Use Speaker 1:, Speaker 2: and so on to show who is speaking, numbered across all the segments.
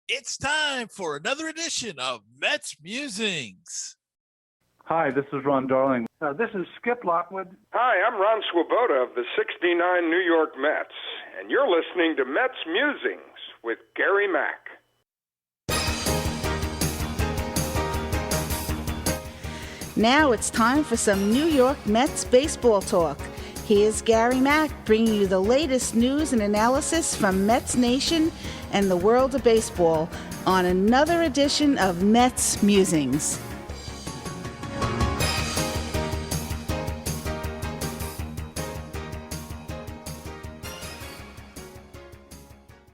Speaker 1: It's time for another edition of Mets Musings.
Speaker 2: Hi, this is Ron Darling. This is Skip Lockwood.
Speaker 3: Hi, I'm Ron Swoboda of the '69 New York Mets, and you're listening to Mets Musings with Gary Mack.
Speaker 4: Now it's time for some New York Mets baseball talk. Here's Gary Mack bringing you the latest news and analysis from Mets Nation and the world of baseball on another edition of Mets Musings.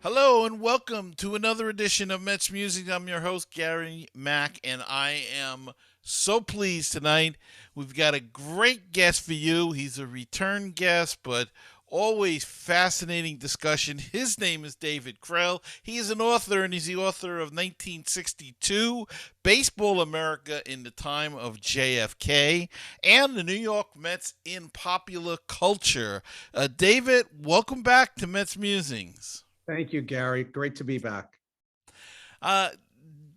Speaker 1: Hello and welcome to another edition of Mets Musings. I'm your host, Gary Mack, and I am so pleased tonight. We've got a great guest for you. He's a return guest, but always fascinating discussion. His name is David Krell. He is an author, and he's the author of 1962, Baseball America in the Time of JFK, and the New York Mets in Popular Culture. David, welcome back to Mets Musings.
Speaker 5: Thank you, Gary. Great to be back.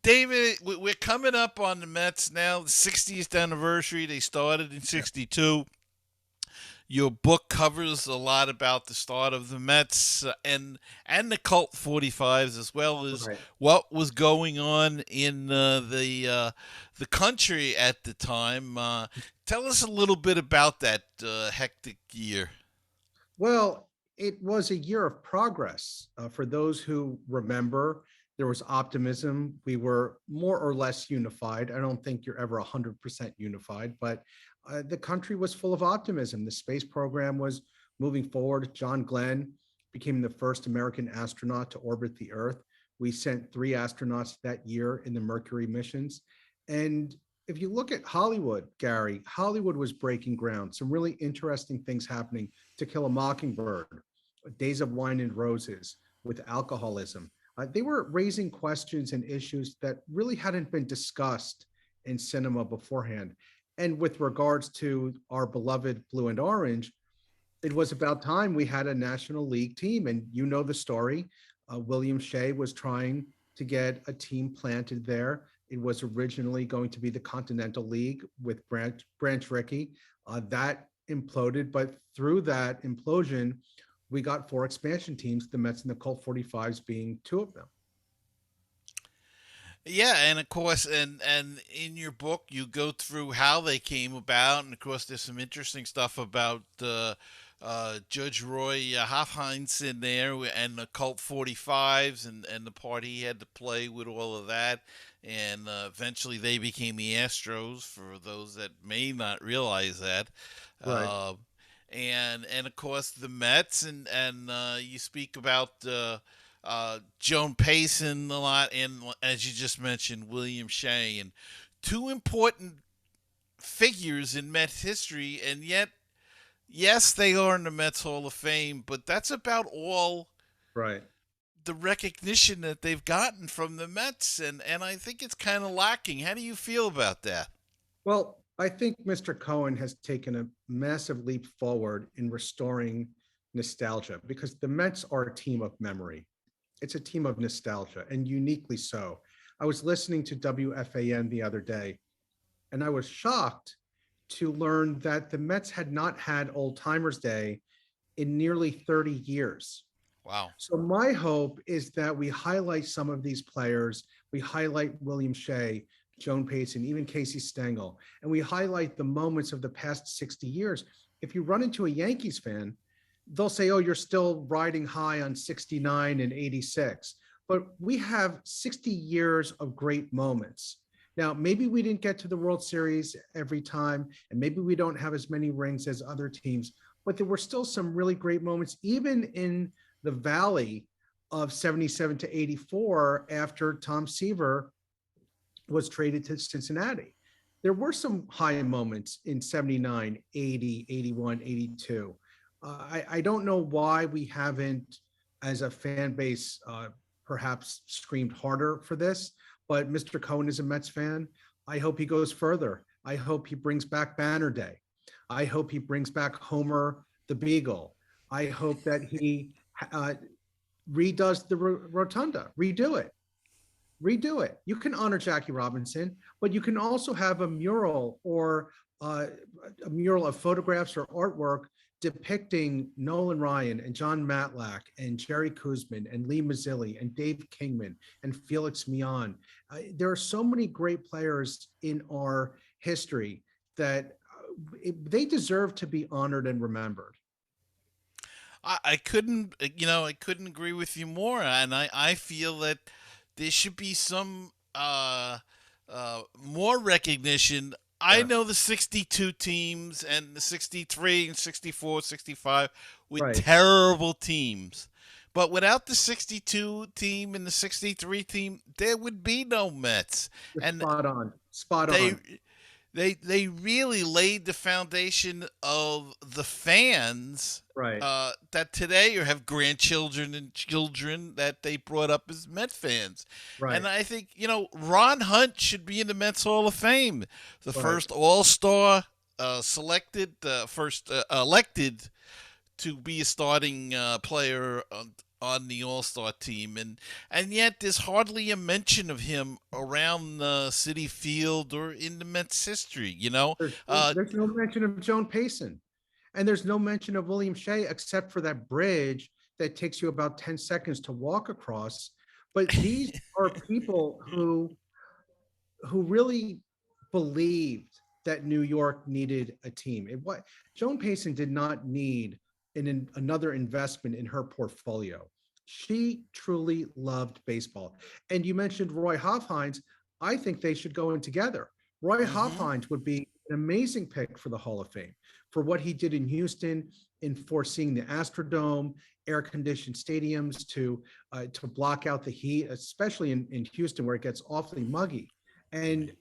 Speaker 1: David, we're coming up on the Mets now, the 60th anniversary. They started in 62. Your book covers a lot about the start of the Mets and the cult 45s, as well as what was going on in the country at the time. Tell us a little bit about that hectic year.
Speaker 5: Well, it was a year of progress. For those who remember, there was optimism. We were more or less unified. I don't think you're ever 100% unified, but the country was full of optimism. The space program was moving forward. John Glenn became the first American astronaut to orbit the Earth. We sent 3 astronauts that year in the Mercury missions. And if you look at Hollywood, Gary, Hollywood was breaking ground. Some really interesting things happening. To Kill a Mockingbird, Days of Wine and Roses, with alcoholism. They were raising questions and issues that really hadn't been discussed in cinema beforehand. And with regards to our beloved Blue and Orange, it was about time we had a National League team. And you know the story. William Shay was trying to get a team planted there. It was originally going to be the Continental League with Branch Rickey. That imploded, but through that implosion, we got 4 expansion teams, the Mets and the Colt 45s being 2 of them.
Speaker 1: Yeah, and of course, and in your book, you go through how they came about, and of course, there's some interesting stuff about Judge Roy Hofheinz in there, and the Colt 45s, and the part he had to play with all of that, and eventually they became the Astros, for those that may not realize that.
Speaker 5: Right.
Speaker 1: And of course the Mets, and you speak about Joan Payson a lot, and as you just mentioned, William Shay, and 2 important figures in Mets history, and yet, yes, they are in the Mets Hall of Fame, but that's about all
Speaker 5: Right.
Speaker 1: the recognition that they've gotten from the Mets, and I think it's kind of lacking. How do you feel about that?
Speaker 5: Well, I think Mr. Cohen has taken a massive leap forward in restoring nostalgia, because the Mets are a team of memory. It's a team of nostalgia, and uniquely so. I was listening to WFAN the other day, and I was shocked to learn that the Mets had not had Old Timers Day in nearly 30 years.
Speaker 1: Wow.
Speaker 5: So my hope is that we highlight some of these players. We highlight William Shay, Joan Payson, even Casey Stengel, and we highlight the moments of the past 60 years. If you run into a Yankees fan, they'll say, oh, you're still riding high on 69 and 86. But we have 60 years of great moments. Now, maybe we didn't get to the World Series every time, and maybe we don't have as many rings as other teams, but there were still some really great moments, even in the valley of 77 to 84 after Tom Seaver was traded to Cincinnati. There were some high moments in 79, 80, 81, 82. I don't know why we haven't, as a fan base, perhaps screamed harder for this, but Mr. Cohen is a Mets fan. I hope he goes further. I hope he brings back Banner Day. I hope he brings back Homer the Beagle. I hope that he redoes the rotunda, redo it. redo it. You can honor Jackie Robinson, but you can also have a mural or a mural of photographs or artwork depicting Nolan Ryan and John Matlack and Jerry Kuzman and Lee Mazzilli and Dave Kingman and Felix Mian. There are so many great players in our history that they deserve to be honored and remembered.
Speaker 1: I couldn't, I couldn't agree with you more. And I feel that there should be some more recognition. I
Speaker 5: Yeah.
Speaker 1: know the 62 teams and the 63 and 64, 65 were
Speaker 5: Right.
Speaker 1: terrible teams. But without the 62 team and the 63 team, there would be no Mets.
Speaker 5: You're
Speaker 1: And
Speaker 5: spot on. Spot
Speaker 1: they
Speaker 5: on.
Speaker 1: they really laid the foundation of the fans
Speaker 5: Right.
Speaker 1: that today or have grandchildren and children that they brought up as Met fans.
Speaker 5: Right.
Speaker 1: And I think, Ron Hunt should be in the Mets Hall of Fame. The
Speaker 5: Right.
Speaker 1: first All-Star selected, first elected to be a starting player on the All-Star team, and yet there's hardly a mention of him around City Field or in the Mets history.
Speaker 5: There's no mention of Joan Payson, and there's no mention of William Shay except for that bridge that takes you about 10 seconds to walk across. But these are people who really believed that New York needed a team. Joan Payson did not need another investment in her portfolio. She truly loved baseball. And you mentioned Roy Hofheinz. I think they should go in together. Roy Hofheinz would be an amazing pick for the Hall of Fame for what he did in Houston, in foreseeing the Astrodome, air-conditioned stadiums to block out the heat, especially in Houston where it gets awfully muggy. And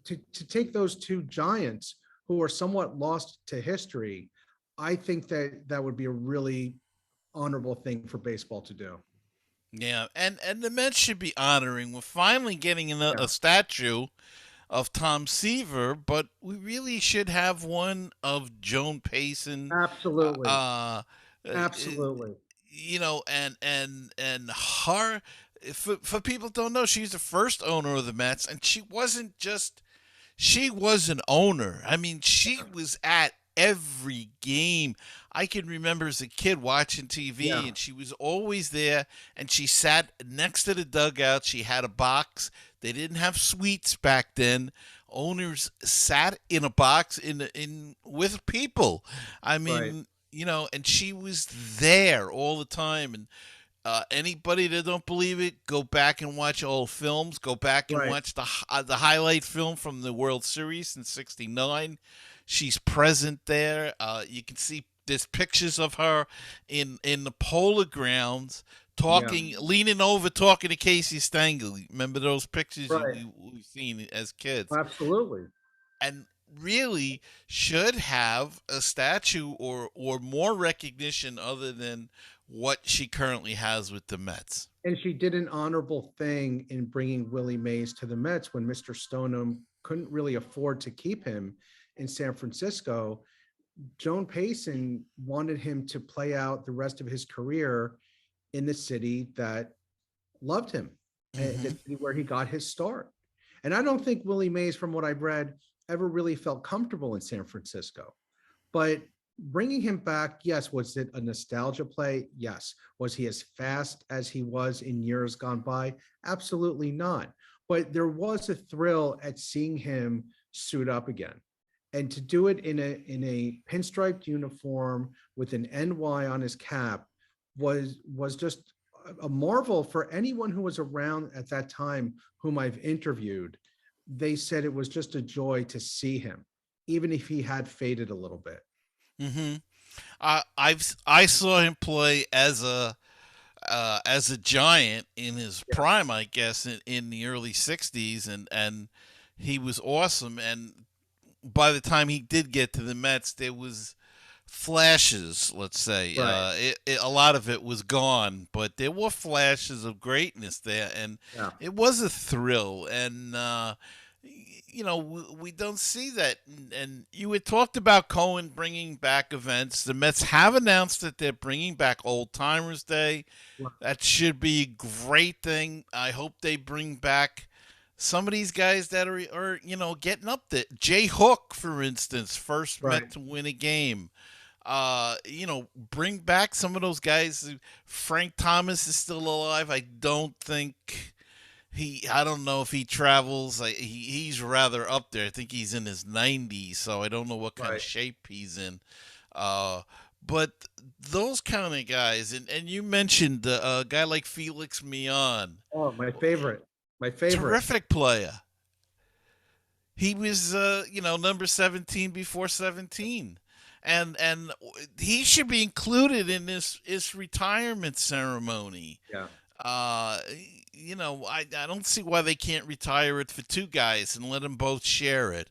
Speaker 5: to take those two giants who are somewhat lost to history, I think that would be a really honorable thing for baseball to do.
Speaker 1: Yeah, and the Mets should be honoring. We're finally getting
Speaker 5: Yeah.
Speaker 1: a statue of Tom Seaver, but we really should have one of Joan Payson.
Speaker 5: Absolutely.
Speaker 1: Absolutely. And her, for people who don't know, she's the first owner of the Mets, and she was an owner. I mean, she was at every game. I can remember as a kid watching TV,
Speaker 5: Yeah.
Speaker 1: and she was always there, and she sat next to the dugout. She had a box. They didn't have suites back then. Owners sat in a box in with people. I mean,
Speaker 5: Right.
Speaker 1: and she was there all the time. And anybody that don't believe it, go back and watch old films. Go back and
Speaker 5: Right.
Speaker 1: watch the highlight film from the World Series in '69. She's present there. You can see there's pictures of her in the Polo Grounds talking, leaning over, talking to Casey Stengel. Remember those pictures
Speaker 5: Right.
Speaker 1: we've seen as kids?
Speaker 5: Absolutely.
Speaker 1: And really should have a statue or more recognition other than what she currently has with the Mets.
Speaker 5: And she did an honorable thing in bringing Willie Mays to the Mets when Mr. Stoneham couldn't really afford to keep him in San Francisco. Joan Payson wanted him to play out the rest of his career in the city that loved him, and the city where he got his start. And I don't think Willie Mays, from what I've read, ever really felt comfortable in San Francisco. But bringing him back, yes. Was it a nostalgia play? Yes. Was he as fast as he was in years gone by? Absolutely not. But there was a thrill at seeing him suit up again. And to do it in a pinstriped uniform with an NY on his cap was just a marvel for anyone who was around at that time whom I've interviewed. They said it was just a joy to see him, even if he had faded a little bit.
Speaker 1: I saw him play as a Giant in his prime, I guess, in the early '60s, and he was awesome. And by the time he did get to the Mets, there was flashes, let's say.
Speaker 5: Right.
Speaker 1: A lot of it was gone, but there were flashes of greatness there, and
Speaker 5: Yeah.
Speaker 1: it was a thrill. And we don't see that. And you had talked about Cohen bringing back events. The Mets have announced that they're bringing back Old Timers Day. That should be a great thing. I hope they bring back some of these guys that are getting up there. Jay Hook, for instance, first Met to win a game. Bring back some of those guys. Frank Thomas is still alive. I don't know if he travels. He's rather up there. I think he's in his 90s, so I don't know what kind of shape he's in. But those kind of guys, and you mentioned a guy like Felix Mion.
Speaker 5: Oh, my favorite.
Speaker 1: Terrific player. He was, number 17 before 17. And he should be included in this retirement ceremony.
Speaker 5: Yeah.
Speaker 1: I don't see why they can't retire it for two guys and let them both share it.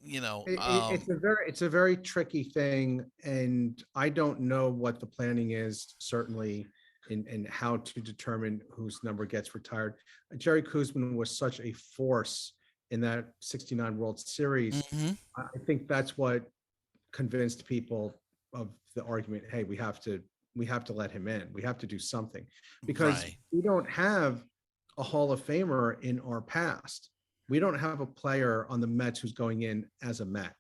Speaker 5: It's a very tricky thing, and I don't know what the planning is, certainly in how to determine whose number gets retired. Jerry Koosman was such a force in that 69 World Series.
Speaker 1: Mm-hmm.
Speaker 5: I think that's what convinced people of the argument, hey, we have to let him in. We have to do something, because we don't have a Hall of Famer in our past. We don't have a player on the Mets who's going in as a Met.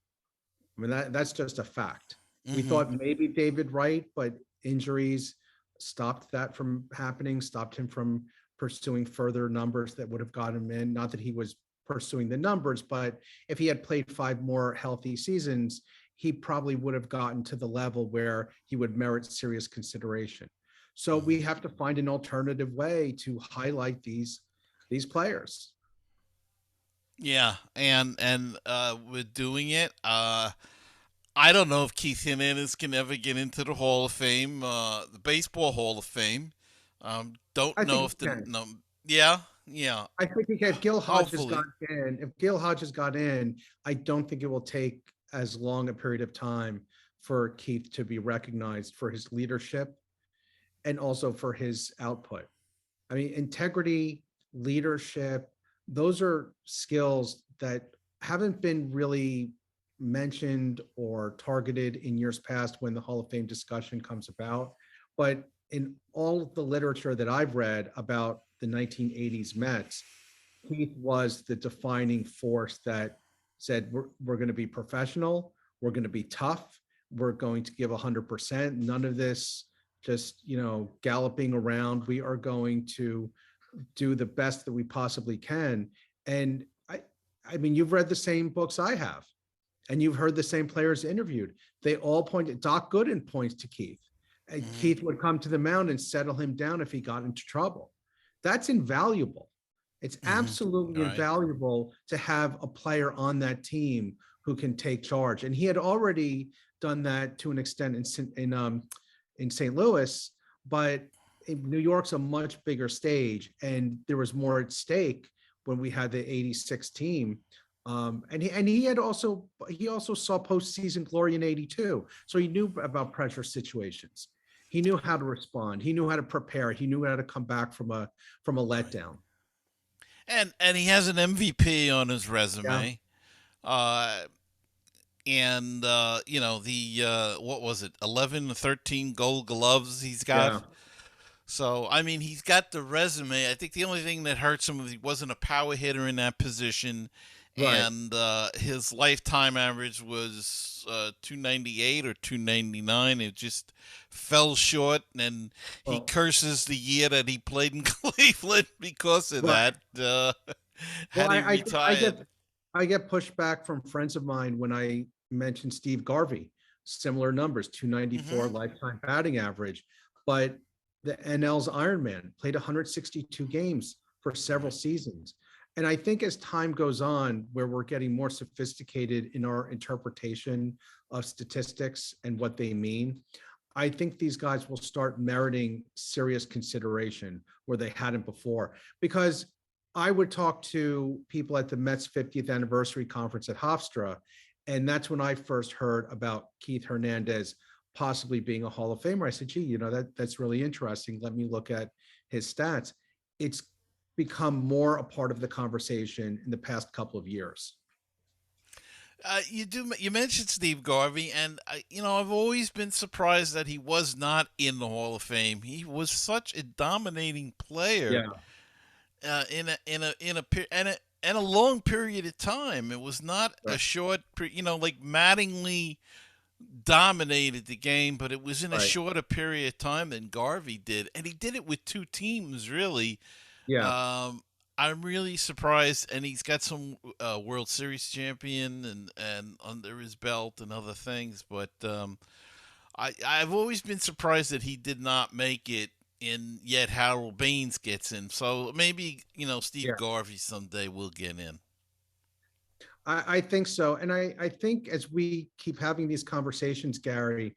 Speaker 5: I mean, that's just a fact. Mm-hmm. We thought maybe David Wright, but injuries stopped that from happening, stopped him from pursuing further numbers that would have got him in. Not that he was pursuing the numbers, but if he had played 5 more healthy seasons, he probably would have gotten to the level where he would merit serious consideration. So we have to find an alternative way to highlight these players.
Speaker 1: Yeah, and with doing it, I don't know if Keith Hernandez can ever get into the Hall of Fame, the Baseball Hall of Fame. Don't know if yeah.
Speaker 5: I think if Gil Hodges got in, I don't think it will take as long a period of time for Keith to be recognized for his leadership and also for his output. I mean, integrity, leadership, those are skills that haven't been really mentioned or targeted in years past when the Hall of Fame discussion comes about. But in all of the literature that I've read about the 1980s Mets, Keith was the defining force that said, we're going to be professional, we're going to be tough, we're going to give 100%. None of this just, galloping around. We are going to do the best that we possibly can. And I mean, you've read the same books I have, and you've heard the same players interviewed. They all pointed. Doc Gooden points to Keith. And Keith would come to the mound and settle him down if he got into trouble. That's invaluable. It's absolutely invaluable to have a player on that team who can take charge. And he had already done that to an extent in St. Louis, but New York's a much bigger stage, and there was more at stake when we had the 86 team. And he also saw postseason glory in 82. So he knew about pressure situations. He knew how to respond. He knew how to prepare. He knew how to come back from a letdown.
Speaker 1: And he has an MVP on his resume. Yeah. What was it? 11 or 13 gold gloves he's got. Yeah. So, I mean, he's got the resume. I think the only thing that hurts him was he wasn't a power hitter in that position. Right. And his lifetime average was 298 or 299. It just fell short, and he curses the year that he played in Cleveland because of that. Had he retired.
Speaker 5: I get pushback from friends of mine when I mention Steve Garvey. Similar numbers, 294 lifetime batting average. But the NL's Iron Man played 162 games for several seasons. And I think as time goes on, where we're getting more sophisticated in our interpretation of statistics and what they mean, I think these guys will start meriting serious consideration where they hadn't before. Because I would talk to people at the Mets 50th anniversary conference at Hofstra, and that's when I first heard about Keith Hernandez possibly being a Hall of Famer. I said, gee, that's really interesting. Let me look at his stats. It's become more a part of the conversation in the past couple of years.
Speaker 1: You mentioned Steve Garvey, and I've always been surprised that he was not in the Hall of Fame. He was such a dominating player,
Speaker 5: Yeah,
Speaker 1: in a long period of time. It was not a
Speaker 5: right,
Speaker 1: short, like Mattingly dominated the game, but it was in a
Speaker 5: right.
Speaker 1: shorter period of time than Garvey did, and he did it with two teams really.
Speaker 5: Yeah.
Speaker 1: Um, I'm really surprised, and he's got some World Series champion and under his belt and other things. But I've always been surprised that he did not make it, and yet Harold Baines gets in. So maybe Steve
Speaker 5: Yeah.
Speaker 1: Garvey someday will get in.
Speaker 5: I think so. And I think as we keep having these conversations, Gary,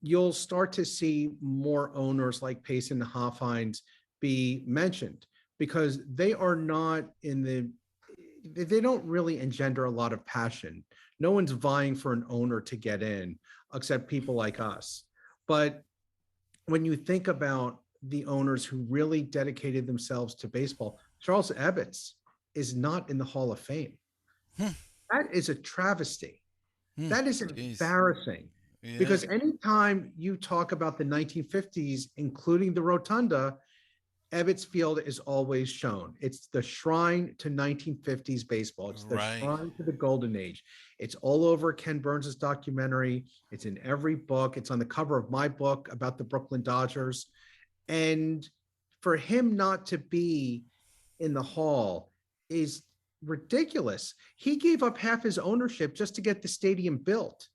Speaker 5: you'll start to see more owners like Payson and Hoffhines be mentioned because they are not they don't really engender a lot of passion. No one's vying for an owner to get in, except people like us. But when you think about the owners who really dedicated themselves to baseball, Charles Ebbets is not in the Hall of Fame.
Speaker 1: Hmm.
Speaker 5: That is a travesty.
Speaker 1: Hmm.
Speaker 5: That is
Speaker 1: Jeez.
Speaker 5: embarrassing
Speaker 1: Yeah.
Speaker 5: because anytime you talk about the 1950s, including the Rotunda, Ebbets Field is always shown. It's the shrine to 1950s baseball. It's the
Speaker 1: Right.
Speaker 5: shrine to the golden age. It's all over Ken Burns' documentary. It's in every book. It's on the cover of my book about the Brooklyn Dodgers. And for him not to be in the hall is ridiculous. He gave up half his ownership just to get the stadium built.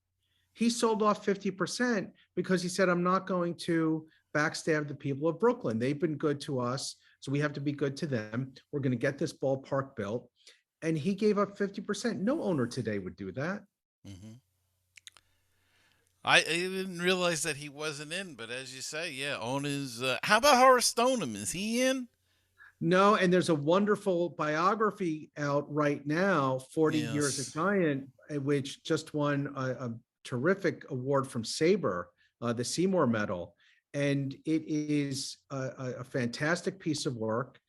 Speaker 5: He sold off 50% because he said, I'm not going to backstab the people of Brooklyn. They've been good to us, so we have to be good to them. We're going to get this ballpark built. And he gave up 50%. No owner today would do that.
Speaker 1: Mm-hmm. I didn't realize that he wasn't in, but as you say, yeah, owners. How about Horace Stoneham? Is he in?
Speaker 5: No, and there's a wonderful biography out right now, 40 Years a
Speaker 1: Yes.
Speaker 5: Giant, which just won a terrific award from Sabre, the Seymour Medal. And it is a fantastic piece of work.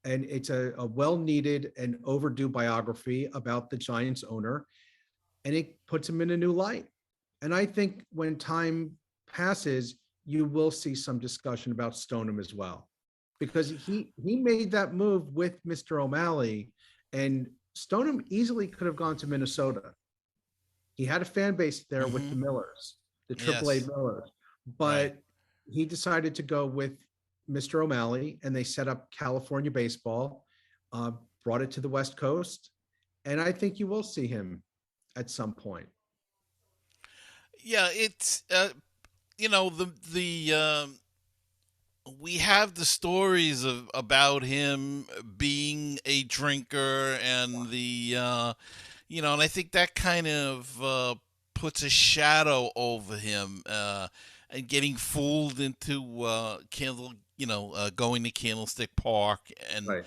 Speaker 5: And it's a well-needed and overdue biography about the Giants owner. And it puts him in a new light. And I think when time passes, you will see some discussion about Stoneham as well, because he made that move with Mr. O'Malley, and Stoneham easily could have gone to Minnesota. He had a fan base there with the
Speaker 1: Mm-hmm.
Speaker 5: Millers, the
Speaker 1: Yes.
Speaker 5: AAA Millers,
Speaker 1: Right.
Speaker 5: but he decided to go with Mr. O'Malley, and they set up California baseball, brought it to the West Coast, and I think you will see him at some point.
Speaker 1: Yeah, it's the we have the stories about him being a drinker and and I think that kind of puts a shadow over him and getting fooled into going to Candlestick Park and
Speaker 5: Right.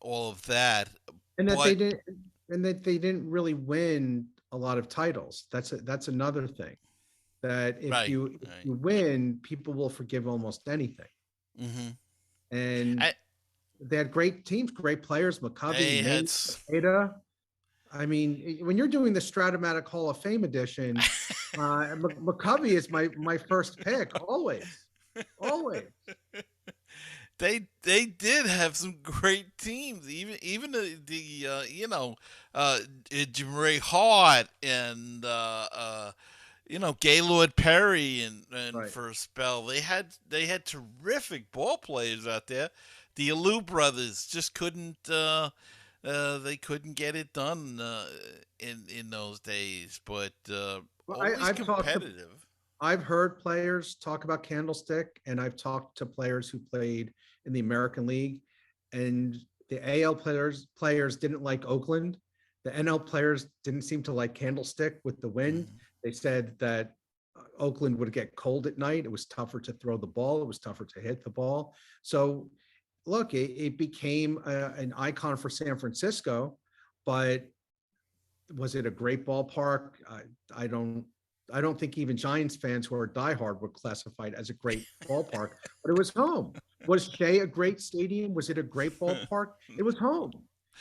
Speaker 1: all of that.
Speaker 5: And that
Speaker 1: But
Speaker 5: they didn't, and that they didn't really win a lot of titles. That's another thing. That if
Speaker 1: right,
Speaker 5: you
Speaker 1: right.
Speaker 5: win, people will forgive almost anything.
Speaker 1: Mm-hmm.
Speaker 5: And they had great teams, great players,
Speaker 1: They
Speaker 5: McCovey,
Speaker 1: had
Speaker 5: Nate, Ada. I mean, when you're doing the Stratomatic Hall of Fame edition, McCovey is my first pick, always, always.
Speaker 1: They did have some great teams, even Ray Hart and Gaylord Perry and
Speaker 5: Right.
Speaker 1: for a spell they had terrific ball players out there. The Alou brothers just couldn't they couldn't get it done in those days, but
Speaker 5: Well,
Speaker 1: always
Speaker 5: I've talked to
Speaker 1: competitive.
Speaker 5: I've heard players talk about Candlestick, and I've talked to players who played in the American League, and the AL players didn't like Oakland. The NL players didn't seem to like Candlestick with the wind.
Speaker 1: Mhm.
Speaker 5: They said that Oakland would get cold at night. It was tougher to throw the ball. It was tougher to hit the ball. So, look, it became an icon for San Francisco, but was it a great ballpark? I don't I don't think even Giants fans who are diehard would classify it as a great ballpark, but it was home. Was Shay a great stadium? Was it a great ballpark? It was home.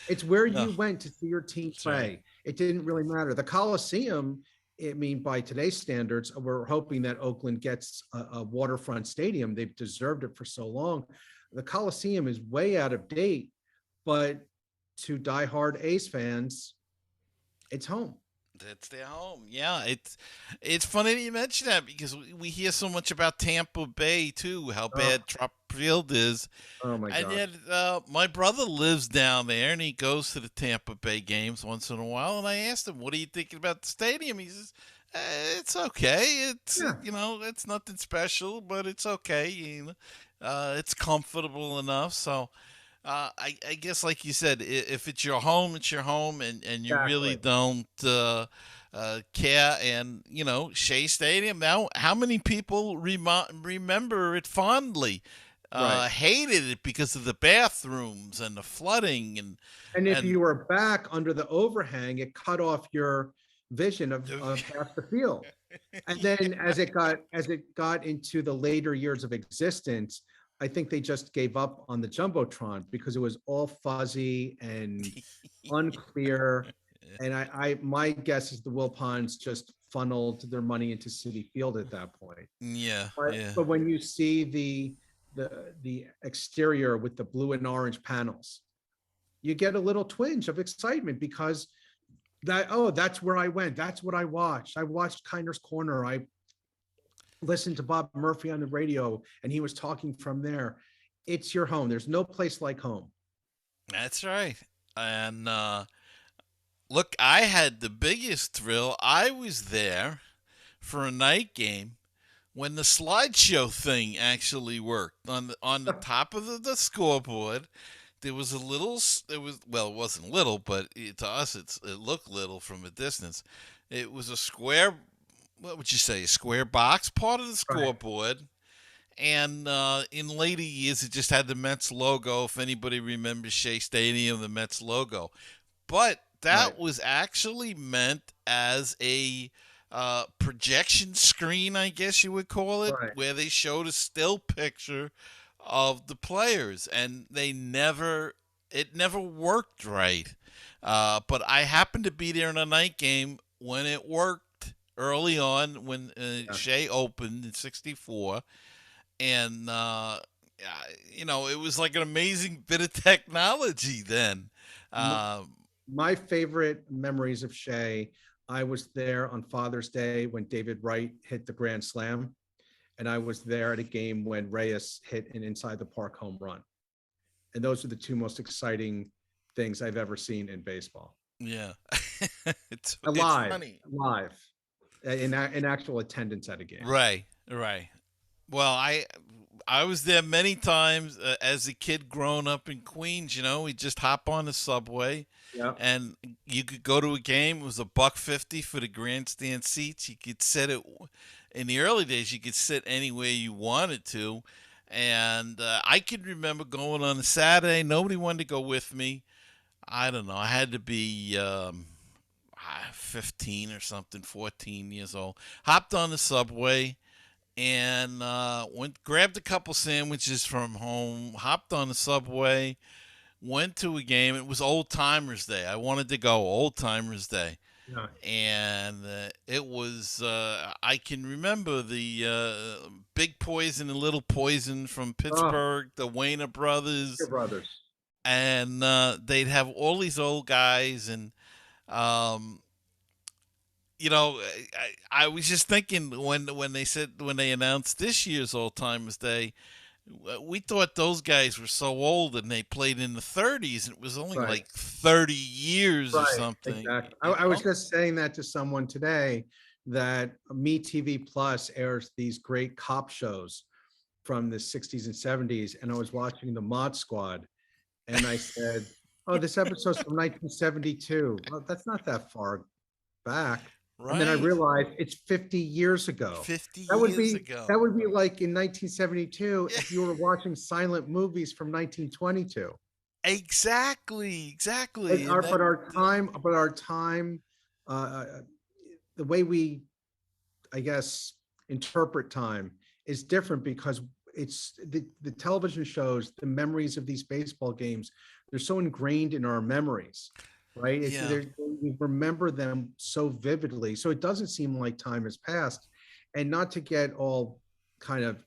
Speaker 5: It's where
Speaker 1: No,
Speaker 5: you went to see your team
Speaker 1: that's right.
Speaker 5: play. It didn't really matter. The Coliseum, I mean, by today's standards, we're hoping that Oakland gets a waterfront stadium. They've deserved it for so long. The Coliseum is way out of date, but to diehard A's fans, it's home.
Speaker 1: That's their home. Yeah, it's funny that you mention that because we hear so much about Tampa Bay too, how
Speaker 5: Oh,
Speaker 1: bad Trop Field is,
Speaker 5: oh my
Speaker 1: and
Speaker 5: gosh.
Speaker 1: yet my brother lives down there and he goes to the Tampa Bay games once in a while. And I asked him, "What are you thinking about the stadium?" He says, "It's okay. It's
Speaker 5: Yeah.
Speaker 1: it's nothing special, but it's okay. It's comfortable enough." So. I guess, like you said, if it's your home, it's your home, and you really
Speaker 5: Exactly.
Speaker 1: don't care. And Shea Stadium. Now, how many people remember it fondly?
Speaker 5: Right.
Speaker 1: Hated it because of the bathrooms and the flooding
Speaker 5: And if
Speaker 1: and
Speaker 5: you were back under the overhang, it cut off your vision of half the field. And then as it got into the later years of existence, I think they just gave up on the Jumbotron because it was all fuzzy and unclear. And I my guess is the Wilpons just funneled their money into City Field at that point.
Speaker 1: yeah,
Speaker 5: But
Speaker 1: yeah.
Speaker 5: but when you see the exterior with the blue and orange panels, you get a little twinge of excitement because that's where I went. That's what I watched. I watched Kinder's Corner. I listened to Bob Murphy on the radio and he was talking from there. It's your home. There's no place like home.
Speaker 1: That's right. And look, I had the biggest thrill. I was there for a night game when the slideshow thing actually worked on the top of the scoreboard. There was a little. It was, well, it wasn't little, but to us, it looked little from a distance. It was a square. What would you say? A square box, part of the
Speaker 5: Right.
Speaker 1: scoreboard. And in later years, it just had the Mets logo. If anybody remembers Shea Stadium, the Mets logo. But
Speaker 5: Right.
Speaker 1: that was actually meant as a projection screen, I guess you would call it,
Speaker 5: Right.
Speaker 1: where they showed a still picture of the players, and it never worked right. But I happened to be there in a night game when it worked early on when
Speaker 5: Yeah.
Speaker 1: Shea opened in '64, and it was like an amazing bit of technology then.
Speaker 5: M-
Speaker 1: Um,
Speaker 5: My favorite memories of Shea, I was there on Father's Day when David Wright hit the grand slam. And I was there at a game when Reyes hit an inside the park home run. And those are the two most exciting things I've ever seen in baseball.
Speaker 1: yeah, it's
Speaker 5: Alive,
Speaker 1: funny,
Speaker 5: live, in actual attendance at a game.
Speaker 1: right, right. Well, I was there many times as a kid growing up in Queens. We just hop on the subway,
Speaker 5: Yeah.
Speaker 1: and you could go to a game. It was $1.50 for the grandstand seats. You could sit it in the early days. You could sit anywhere you wanted to, and I could remember going on a Saturday. Nobody wanted to go with me. I don't know. I had to be 15 or something, 14 years old. Hopped on the subway and went grabbed a couple sandwiches from home, hopped on the subway, went to a game. It was Old Timers Day. I wanted to go Old Timers Day.
Speaker 5: Yeah.
Speaker 1: And it was, I can remember the Big Poison and Little Poison from
Speaker 5: Oh,
Speaker 1: Pittsburgh, the Wayner
Speaker 5: your
Speaker 1: brothers,
Speaker 5: brothers.
Speaker 1: and they'd have all these old guys. And um, I was just thinking when they announced this year's Old Timers Day, we thought those guys were so old and they played in the 30s, and it was only
Speaker 5: Right.
Speaker 1: like 30 years or
Speaker 5: Right.
Speaker 1: something.
Speaker 5: Exactly. I was just saying that to someone today that Me TV Plus airs these great cop shows from the 60s and 70s. And I was watching the Mod Squad and I said, oh, this episode's from 1972. Well, that's not that far back. And then I
Speaker 1: Right.
Speaker 5: realized it's 50 years ago.
Speaker 1: 50
Speaker 5: That would
Speaker 1: years
Speaker 5: be
Speaker 1: ago.
Speaker 5: that would be like in 1972 if you were watching silent movies from 1922.
Speaker 1: Exactly.
Speaker 5: But
Speaker 1: And
Speaker 5: our time, uh, the way we I guess, interpret time is different because it's the television shows, the memories of these baseball games, they're so ingrained in our memories, right?
Speaker 1: Yeah.
Speaker 5: We remember them so vividly. So it doesn't seem like time has passed. And not to get all kind of,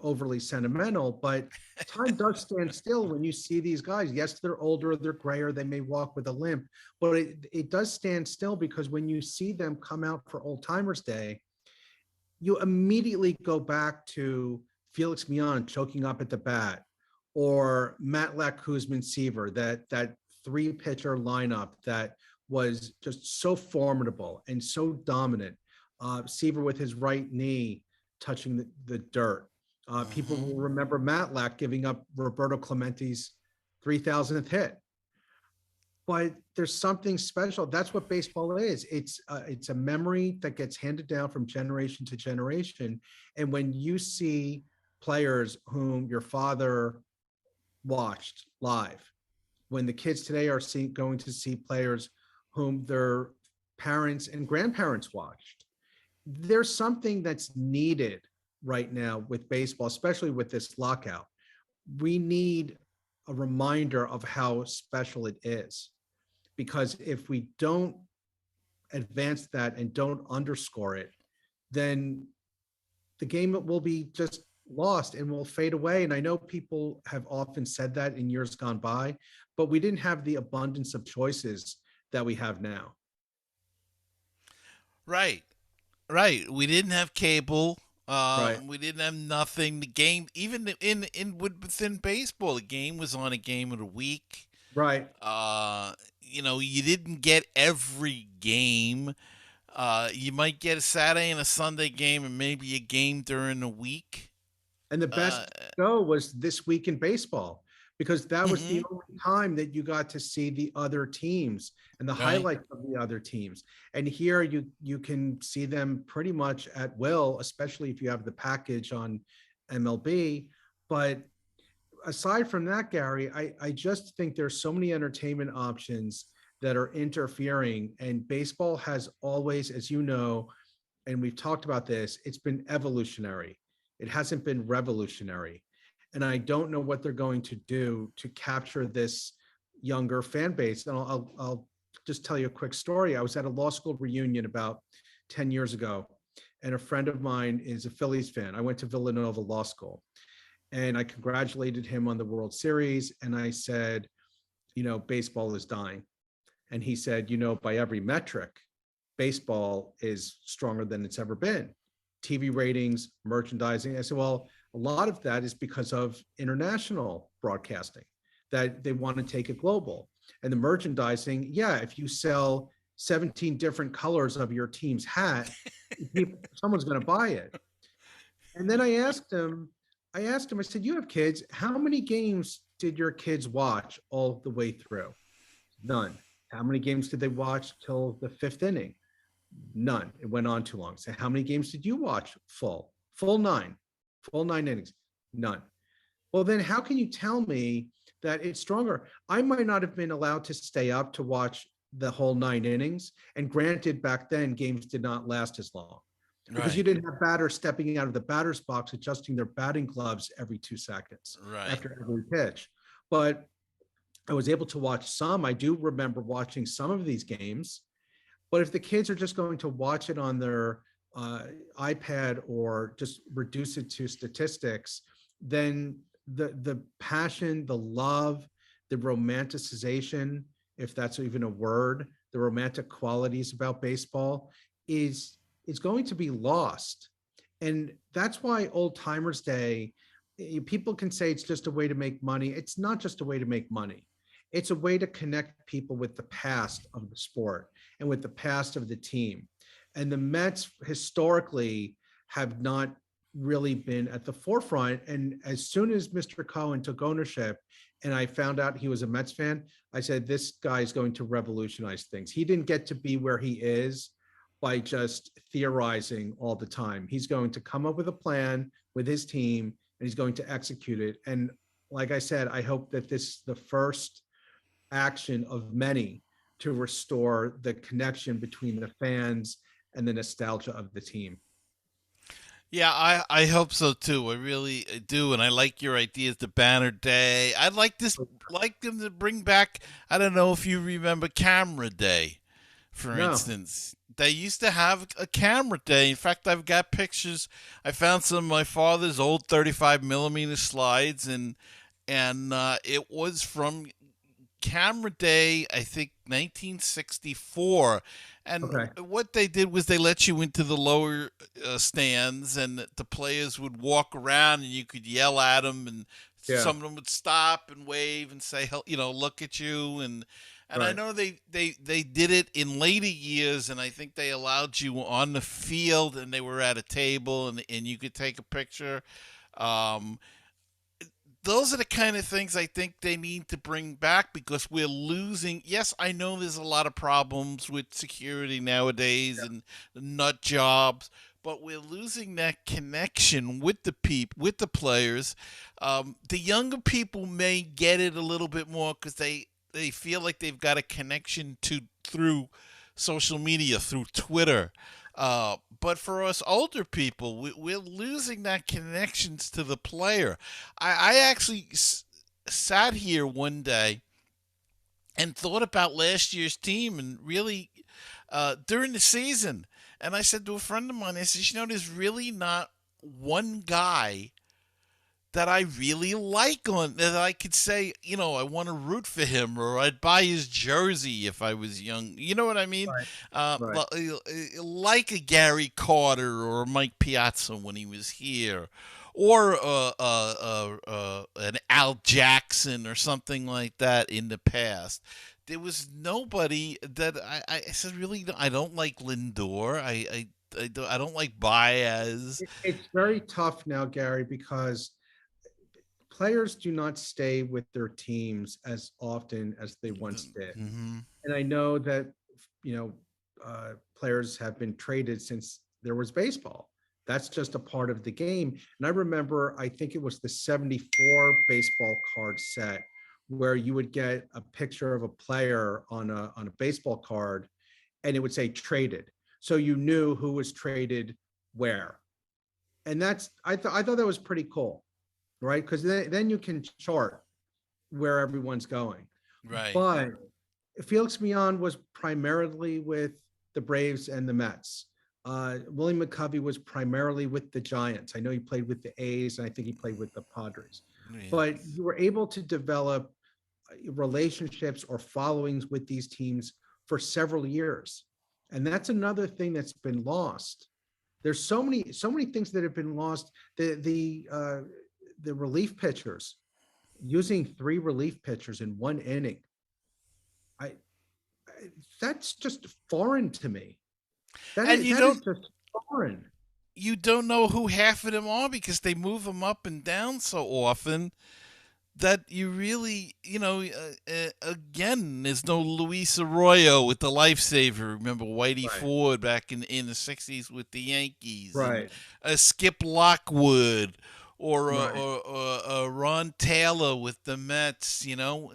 Speaker 5: overly sentimental, but time does stand still when you see these guys. Yes, they're older, they're grayer, they may walk with a limp, but it does stand still because when you see them come out for Old Timers Day, you immediately go back to Felix Mian choking up at the bat, or Matlack Kuzman Seaver, that three pitcher lineup that was just so formidable and so dominant. Seaver with his right knee touching the dirt. People will remember Matlack giving up Roberto Clemente's 3,000th hit. But there's something special. That's what baseball is. It's a memory that gets handed down from generation to generation. And when you see players whom your father watched live, when the kids today are going to see players whom their parents and grandparents watched, there's something that's needed right now with baseball, especially with this lockout. We need a reminder of how special it is. Because if we don't advance that and don't underscore it, then the game will be just lost and will fade away. And I know people have often said that in years gone by, but we didn't have the abundance of choices that we have now.
Speaker 1: Right. Right. We didn't have cable.
Speaker 5: Right.
Speaker 1: We didn't have nothing. The game, even within baseball, the game was on a game of the week.
Speaker 5: Right.
Speaker 1: You didn't get every game. You might get a Saturday and a Sunday game and maybe a game during the week.
Speaker 5: And the best show was This Week in Baseball, because that was the only time that you got to see the other teams and the highlights of the other teams. And here you can see them pretty much at will, especially if you have the package on MLB. But aside from that, Gary, I just think there's so many entertainment options that are interfering, and baseball has always, as you know, and we've talked about this, it's been evolutionary. It hasn't been revolutionary. And I don't know what they're going to do to capture this younger fan base. And I'll just tell you a quick story. I was at a law school reunion about 10 years ago, and a friend of mine is a Phillies fan. I went to Villanova Law School. And I congratulated him on the World Series. And I said, baseball is dying. And he said, by every metric, baseball is stronger than it's ever been. TV ratings, merchandising. I said, well, a lot of that is because of international broadcasting, that they want to take it global. And the merchandising, yeah, if you sell 17 different colors of your team's hat, someone's going to buy it. And then I asked him, I said, you have kids. How many games did your kids watch all the way through? None. How many games did they watch till the fifth inning? None. It went on too long. So how many games did you watch full 9 innings? None. Well, then how can you tell me that it's stronger? I might not have been allowed to stay up to watch the whole 9 innings. And granted, back then games did not last as long. Because you didn't have batters stepping out of the batter's box, adjusting their batting gloves every 2 seconds after every pitch. But I was able to watch some. I do remember watching some of these games. But if the kids are just going to watch it on their iPad or just reduce it to statistics, then the passion, the love, the romanticization, if that's even a word, the romantic qualities about baseball is going to be lost. And that's why Old Timers Day, people can say it's just a way to make money. It's not just a way to make money. It's a way to connect people with the past of the sport and with the past of the team. And the Mets historically have not really been at the forefront. And as soon as Mr. Cohen took ownership and I found out he was a Mets fan, I said, this guy is going to revolutionize things. He didn't get to be where he is by just theorizing all the time. He's going to come up with a plan with his team and he's going to execute it. And like I said, I hope that this is the first action of many to restore the connection between the fans and the nostalgia of the team.
Speaker 1: Yeah, I hope so too. I really do, and I like your ideas. The banner day. I'd like them to bring back. I don't know if you remember Camera Day, for
Speaker 5: No.
Speaker 1: instance. They used to have a camera day. In fact, I've got pictures. I found some of my father's old 35 millimeter slides, and it was from Camera Day, I think 1964. And
Speaker 5: Okay.
Speaker 1: what they did was they let you into the lower stands, and the players would walk around, and you could yell at them, and
Speaker 5: Yeah.
Speaker 1: some of them would stop and wave and say, look at you. And I
Speaker 5: Right.
Speaker 1: know they did it in later years, and I think they allowed you on the field, and they were at a table, and you could take a picture. Um, those are the kind of things I think they need to bring back because we're losing. Yes, I know there's a lot of problems with security nowadays and the nut jobs, but we're losing that connection with with the players. The younger people may get it a little bit more because they feel like they've got a connection to through social media, through Twitter. But for us older people, we're losing that connections to the player. I actually sat here one day and thought about last year's team and really during the season. And I said to a friend of mine, I said, there's really not one guy that I really like on that I could say, I want to root for him or I'd buy his jersey if I was young. You know what I mean?
Speaker 5: Right.
Speaker 1: Uh,
Speaker 5: Right.
Speaker 1: like a Gary Carter or a Mike Piazza when he was here, or an Al Jackson or something like that in the past. There was nobody that I said really. I don't like Lindor. I don't like Baez.
Speaker 5: It's very tough now, Gary, because players do not stay with their teams as often as they once did.
Speaker 1: Mm-hmm.
Speaker 5: And I know that, players have been traded since there was baseball. That's just a part of the game. And I remember, I think it was the 74 baseball card set where you would get a picture of a player on a baseball card and it would say traded. So you knew who was traded where. And I thought that was pretty cool, right? Because then you can chart where everyone's going.
Speaker 1: Right.
Speaker 5: But Felix Millan was primarily with the Braves and the Mets. Willie McCovey was primarily with the Giants. I know he played with the A's, and I think he played with the Padres.
Speaker 1: Yeah.
Speaker 5: But you were able to develop relationships or followings with these teams for several years. And that's another thing that's been lost. There's so many things that have been lost. The relief pitchers, using 3 relief pitchers in one inning. That's just foreign to me. That is just foreign.
Speaker 1: You don't know who half of them are because they move them up and down so often that you really, again, there's no Luis Arroyo with the lifesaver. Remember Whitey
Speaker 5: Right.
Speaker 1: Ford back in the 60s with the Yankees.
Speaker 5: Right.
Speaker 1: Skip Lockwood or
Speaker 5: Right.
Speaker 1: Ron Taylor with the Mets.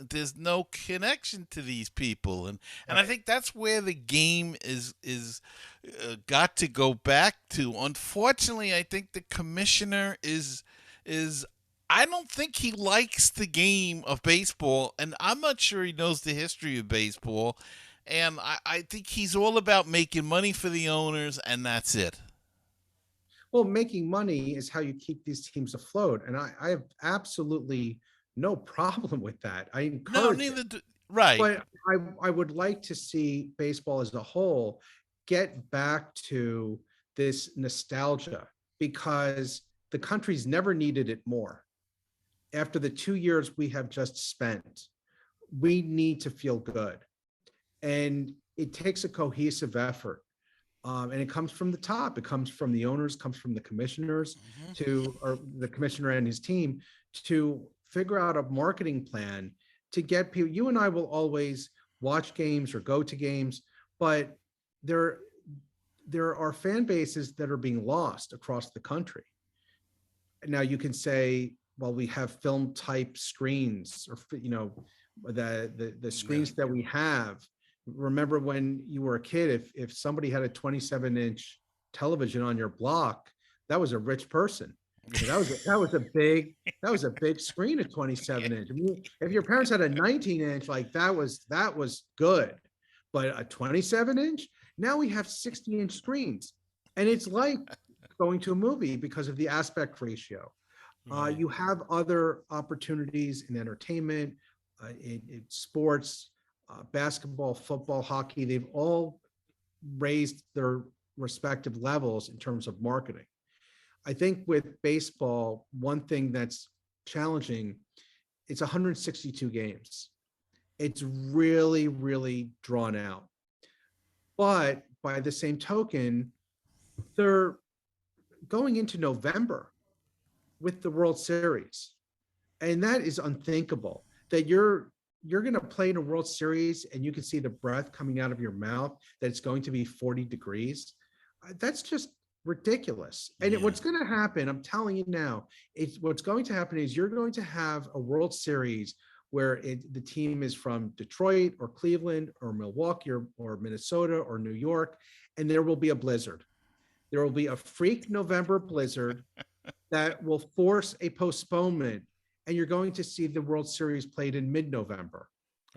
Speaker 1: There's no connection to these people. And I think that's where the game is got to go back to. Unfortunately, I think the commissioner is I don't think he likes the game of baseball, and I'm not sure he knows the history of baseball. And I think he's all about making money for the owners, and that's it.
Speaker 5: Well, making money is how you keep these teams afloat. And I have absolutely no problem with that. I
Speaker 1: No,
Speaker 5: encourage
Speaker 1: neither
Speaker 5: it.
Speaker 1: do. Right.
Speaker 5: But I would like to see baseball as a whole get back to this nostalgia because the country's never needed it more. After the 2 years we have just spent, we need to feel good. And it takes a cohesive effort. And it comes from the top. It comes from the owners, comes from the commissioners or the commissioner and his team to figure out a marketing plan to get people. You and I will always watch games or go to games, but there are fan bases that are being lost across the country. Now you can say, well, we have film type screens or, the screens that we have Remember when you were a kid, if somebody had a 27-inch television on your block, that was a rich person. That was a big screen at 27-inch. I mean, if your parents had a 19-inch, like that was good. But a 27-inch, now we have 60-inch screens. And it's like going to a movie because of the aspect ratio.
Speaker 1: Right.
Speaker 5: You have other opportunities in entertainment, in sports, basketball, football, hockey. They've all raised their respective levels in terms of marketing. I think with baseball, one thing that's challenging, it's 162 games. It's really, really drawn out. But by the same token, they're going into November with the World Series. And that is unthinkable that you're going to play in a World Series and you can see the breath coming out of your mouth, that it's going to be 40 degrees. That's just ridiculous. And
Speaker 1: Yeah.
Speaker 5: what's going to happen, I'm telling you now, what's going to happen is you're going to have a World Series where the team is from Detroit or Cleveland or Milwaukee or Minnesota or New York, and there will be a blizzard. There will be a freak November blizzard that will force a postponement, and you're going to see the World Series played in mid-November.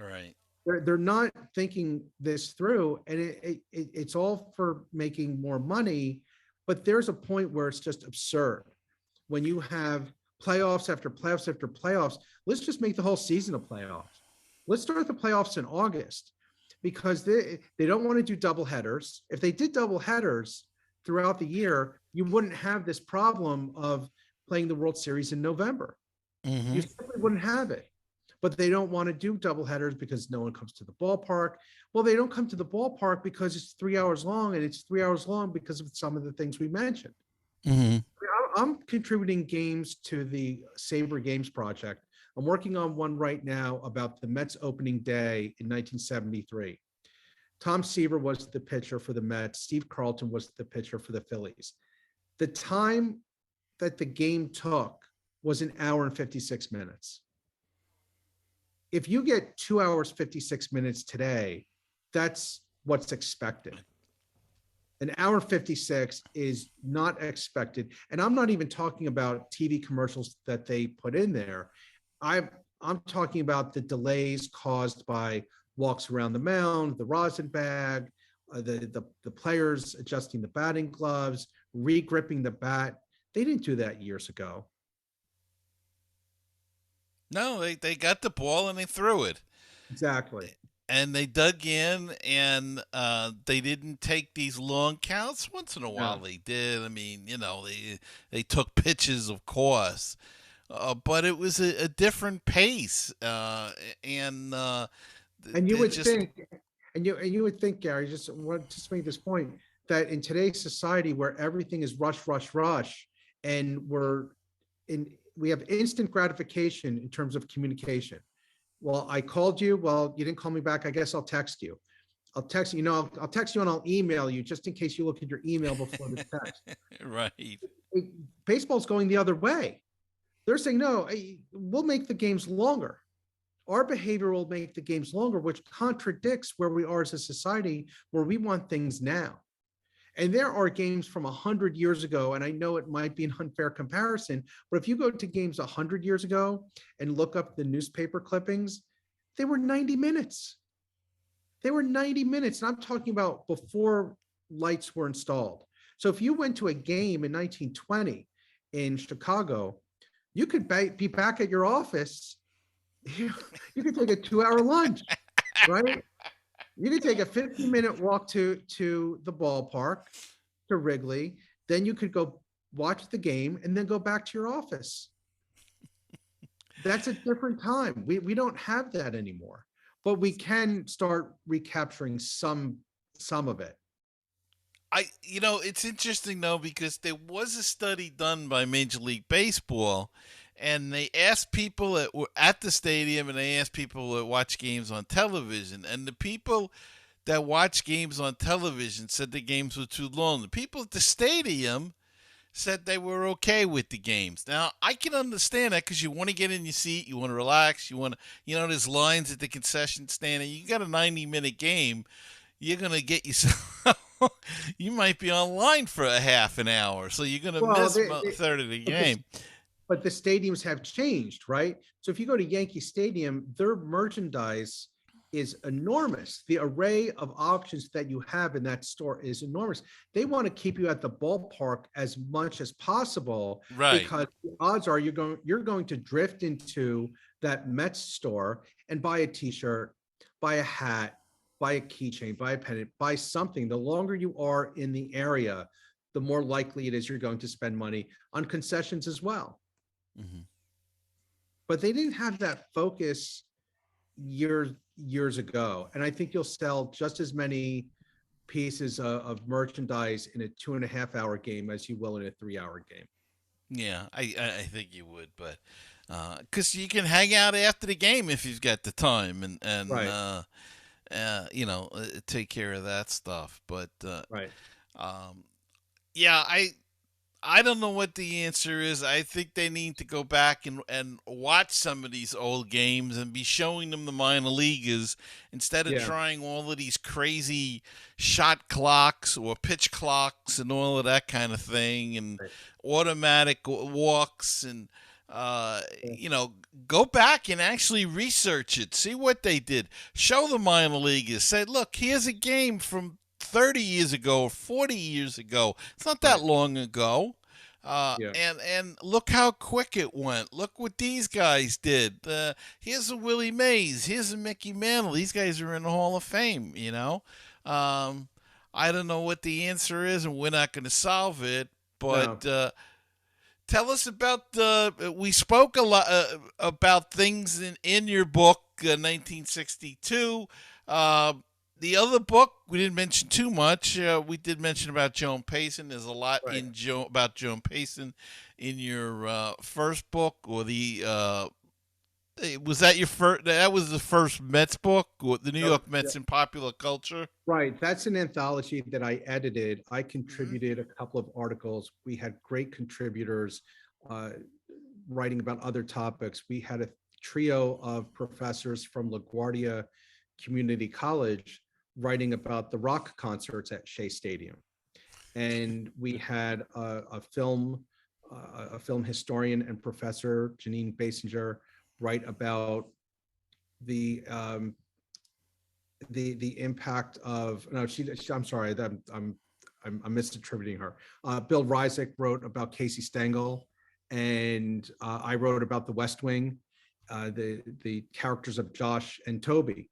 Speaker 1: All right.
Speaker 5: They're not thinking this through, and it's all for making more money, but there's a point where it's just absurd. When you have playoffs after playoffs after playoffs, let's just make the whole season a playoff. Let's start the playoffs in August, because they don't want to do double headers. If they did double headers throughout the year, you wouldn't have this problem of playing the World Series in November.
Speaker 1: Mm-hmm.
Speaker 5: You simply wouldn't have it. But they don't want to do double headers because no one comes to the ballpark. Well, they don't come to the ballpark because it's 3 hours long, and it's 3 hours long because of some of the things we mentioned.
Speaker 1: Mm-hmm.
Speaker 5: I'm contributing games to the Saber Games Project. I'm working on one right now about the Mets opening day in 1973. Tom Seaver was the pitcher for the Mets. Steve Carlton was the pitcher for the Phillies. The time that the game took was 1 hour and 56 minutes. If you get 2 hours, 56 minutes today, that's what's expected. 1 hour 56 is not expected. And I'm not even talking about TV commercials that they put in there. I'm talking about the delays caused by walks around the mound, the rosin bag, the players adjusting the batting gloves, re-gripping the bat. They didn't do that years ago.
Speaker 1: No, they got the ball and they threw it.
Speaker 5: Exactly.
Speaker 1: And they dug in, and they didn't take these long counts. Once in a while they did. I mean, they took pitches, of course. But it was a different pace. And
Speaker 5: you would
Speaker 1: just
Speaker 5: think, and you would think, Gary, just make this point, that in today's society where everything is rush, rush, rush, and we have instant gratification in terms of communication. Well, I called you. Well, you didn't call me back. I guess I'll text you. I'll text you. I'll text you and I'll email you just in case you look at your email before the text.
Speaker 1: Right.
Speaker 5: Baseball's going the other way. They're saying, no, we'll make the games longer. Our behavior will make the games longer, which contradicts where we are as a society, where we want things now. And there are games from 100 years ago, and I know it might be an unfair comparison, but if you go to games 100 years ago and look up the newspaper clippings, they were 90 minutes. They were 90 minutes, and I'm talking about before lights were installed. So if you went to a game in 1920 in Chicago, you could be back at your office. You could take a 2-hour lunch, right? You could take a 15-minute walk to the ballpark, to Wrigley. Then you could go watch the game and then go back to your office. That's a different time. We don't have that anymore, but we can start recapturing some of it.
Speaker 1: It's interesting though, because there was a study done by Major League Baseball, and they asked people that were at the stadium, and they asked people that watch games on television, and the people that watch games on television said the games were too long. The people at the stadium said they were okay with the games. Now, I can understand that because you want to get in your seat, you want to relax, you want to, there's lines at the concession stand, and you got a 90-minute game, you're going to get yourself, you might be online for a half an hour, so you're going to
Speaker 5: Well,
Speaker 1: miss a third of the
Speaker 5: but the
Speaker 1: game.
Speaker 5: but the stadiums have changed, right? So if you go to Yankee Stadium, their merchandise is enormous. The array of options that you have in that store is enormous. They want to keep you at the ballpark as much as possible
Speaker 1: Right.
Speaker 5: because the odds are you're going to drift into that Mets store and buy a t-shirt, buy a hat, buy a keychain, buy a pennant, buy something. The longer you are in the area, the more likely it is you're going to spend money on concessions as well.
Speaker 1: Mm-hmm.
Speaker 5: But they didn't have that focus years ago, and I think you'll sell just as many pieces of merchandise in a 2.5 hour game as you will in a 3 hour game.
Speaker 1: Yeah, I think you would, but because you can hang out after the game if you've got the time and
Speaker 5: Right.
Speaker 1: take care of that stuff. But
Speaker 5: Right.
Speaker 1: yeah, I don't know what the answer is. I think they need to go back and watch some of these old games and be showing them the minor leaguers instead of
Speaker 5: Yeah.
Speaker 1: trying all of these crazy shot clocks or pitch clocks and all of that kind of thing and
Speaker 5: Right.
Speaker 1: automatic walks and go back and actually research it, see what they did, show the minor leaguers, say, look, here's a game from 30 years ago or 40 years ago. It's not that
Speaker 5: Right.
Speaker 1: long ago.
Speaker 5: Yeah.
Speaker 1: And look how quick it went. Look what these guys did. Here's a Willie Mays. Here's a Mickey Mantle. These guys are in the Hall of Fame, I don't know what the answer is, and we're not going to solve it. But tell us about we spoke a lot about things in your book, 1962. The other book, we didn't mention too much. We did mention about Joan Payson. There's a lot
Speaker 5: Right.
Speaker 1: about Joan Payson in your first book, or was that your first? That was the first Mets book, or the New York Mets in popular culture.
Speaker 5: Right. That's an anthology that I edited. I
Speaker 1: Mm-hmm.
Speaker 5: contributed a couple of articles. We had great contributors writing about other topics. We had a trio of professors from LaGuardia Community College writing about the rock concerts at Shea Stadium. And we had a film historian and professor, Janine Basinger, write about the impact of I'm sorry, I'm misattributing her. Bill Reisig wrote about Casey Stengel, and I wrote about the West Wing, the characters of Josh and Toby.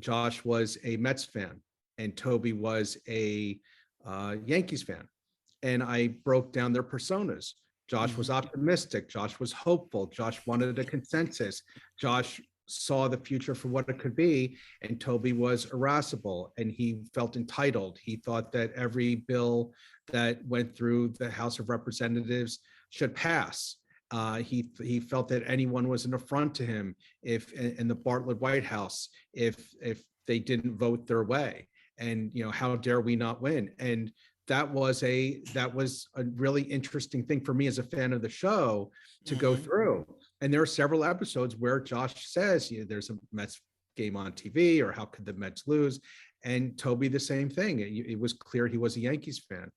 Speaker 5: Josh was a Mets fan, and Toby was a Yankees fan, and I broke down their personas. Josh was optimistic. Josh was hopeful. Josh wanted a consensus. Josh saw the future for what it could be, and Toby was irascible, and he felt entitled. He thought that every bill that went through the House of Representatives should pass. He felt that anyone was an affront to him if in the Bartlett White House if they didn't vote their way, and how dare we not win? And that was a really interesting thing for me as a fan of the show to go through. And there are several episodes where Josh says, there's a Mets game on TV, or how could the Mets lose? And Toby, the same thing. It was clear he was a Yankees fan.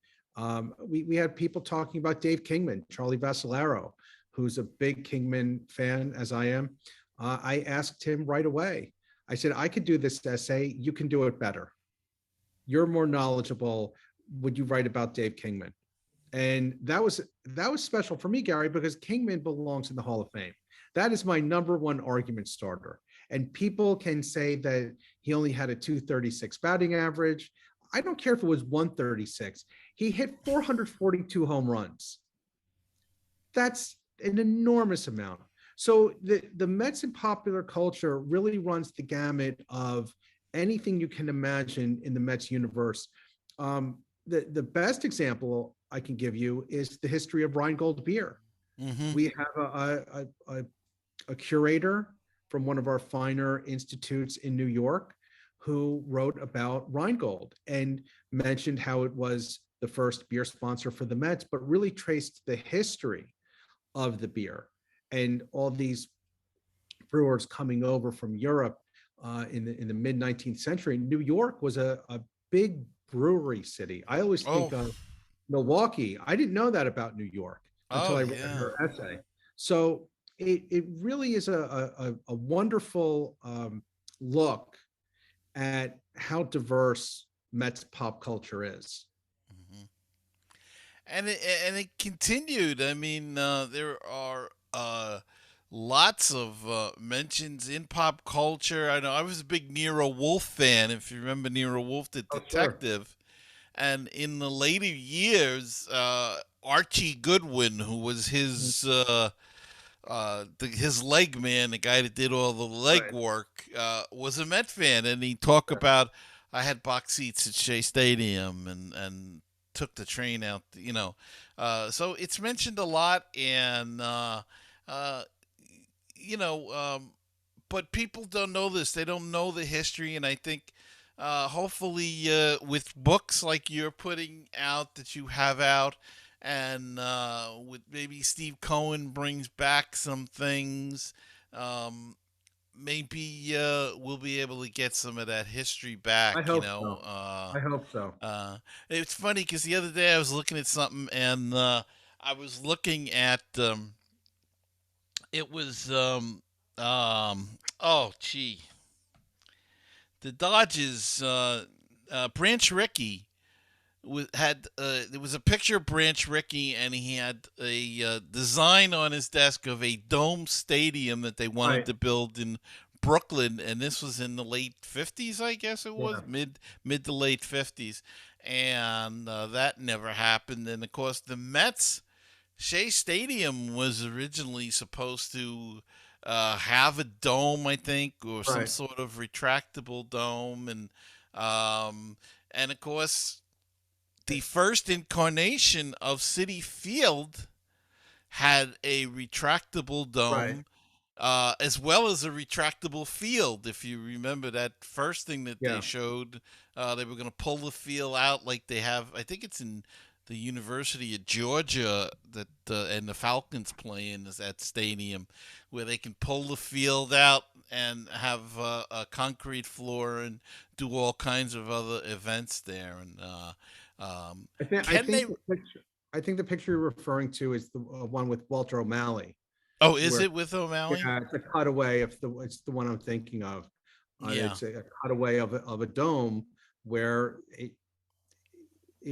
Speaker 5: We had people talking about Dave Kingman, Charlie Vassalaro, who's a big Kingman fan, as I am. I asked him right away. I said, I could do this essay. You can do it better. You're more knowledgeable. Would you write about Dave Kingman? And that was special for me, Gary, because Kingman belongs in the Hall of Fame. That is my number one argument starter. And people can say that he only had a 236 batting average. I don't care if it was 136. He hit 442 home runs. That's an enormous amount. So the Mets in popular culture really runs the gamut of anything you can imagine in the Mets universe. The best example I can give you is the history of Rheingold beer. We have a curator from one of our finer institutes in New York who wrote about Rheingold and mentioned how it was the first beer sponsor for the Mets, but really traced the history of the beer and all these brewers coming over from Europe in the mid 19th century. New York was a big brewery city. I always think
Speaker 1: Oh,
Speaker 5: of Milwaukee. I didn't know that about New York until
Speaker 1: oh
Speaker 5: I read
Speaker 1: yeah.
Speaker 5: her essay. So it really is a wonderful look at how diverse Mets pop culture is.
Speaker 1: Mhm. And it continued. I mean, there are lots of mentions in pop culture. I know I was a big Nero Wolfe fan. If you remember Nero Wolfe, the
Speaker 5: Oh, sure.
Speaker 1: detective, and in the later years, Archie Goodwin, who was his leg man, the guy that did all the leg
Speaker 5: Right.
Speaker 1: work, was a Met fan, and he talked
Speaker 5: Yeah.
Speaker 1: about I had box seats at Shea Stadium and took the train out, so it's mentioned a lot, and uh, you know, but people don't know this. They don't know the history, and I think hopefully with books like you're putting out, that you have out, and with maybe Steve Cohen brings back some things, um, maybe we'll be able to get some of that history
Speaker 5: I
Speaker 1: back.
Speaker 5: hope so. I hope so.
Speaker 1: It's funny because the other day I was looking at something, and I was looking at it was oh gee, the Dodgers, Branch Rickey had there was a picture of Branch Rickey, and he had a design on his desk of a dome stadium that they wanted
Speaker 5: Right.
Speaker 1: to build in Brooklyn, and this was in the late 50s, I guess it was
Speaker 5: Yeah.
Speaker 1: mid to late 50s, and that never happened. And of course, the Mets Shea Stadium was originally supposed to have a dome, I think, or some
Speaker 5: Right.
Speaker 1: sort of retractable dome, um, and of course, the first incarnation of City Field had a retractable
Speaker 5: Right.
Speaker 1: dome, as well as a retractable field. If you remember that first thing that they
Speaker 5: Yeah.
Speaker 1: showed, they were going to pull the field out like they have. I think it's in the University of Georgia that and the Falcons play in is that stadium, where they can pull the field out and have a concrete floor and do all kinds of other events there. And
Speaker 5: I think I
Speaker 1: can they?
Speaker 5: think the picture I think the picture you're referring to is the one with Walter O'Malley,
Speaker 1: Oh, is
Speaker 5: where
Speaker 1: it with O'Malley?
Speaker 5: yeah, it's a cutaway of it's the one I'm thinking of.
Speaker 1: Yeah.
Speaker 5: It's a cutaway of a dome where it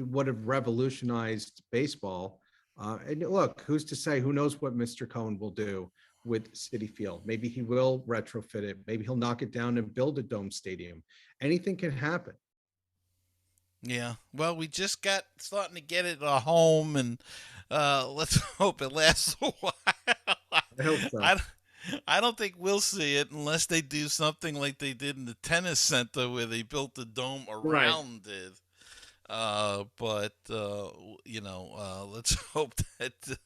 Speaker 5: would have revolutionized baseball. And look, who's to say? Who knows what Mr. Cohen will do with City Field? Maybe he will retrofit it. Maybe he'll knock it down and build a dome stadium. Anything can happen.
Speaker 1: Yeah. Well, we just got starting to get it a home, and let's hope it lasts a while.
Speaker 5: I hope so.
Speaker 1: I, I don't think we'll see it unless they do something like they did in the tennis center, where they built the dome
Speaker 5: Right.
Speaker 1: around it. But let's hope that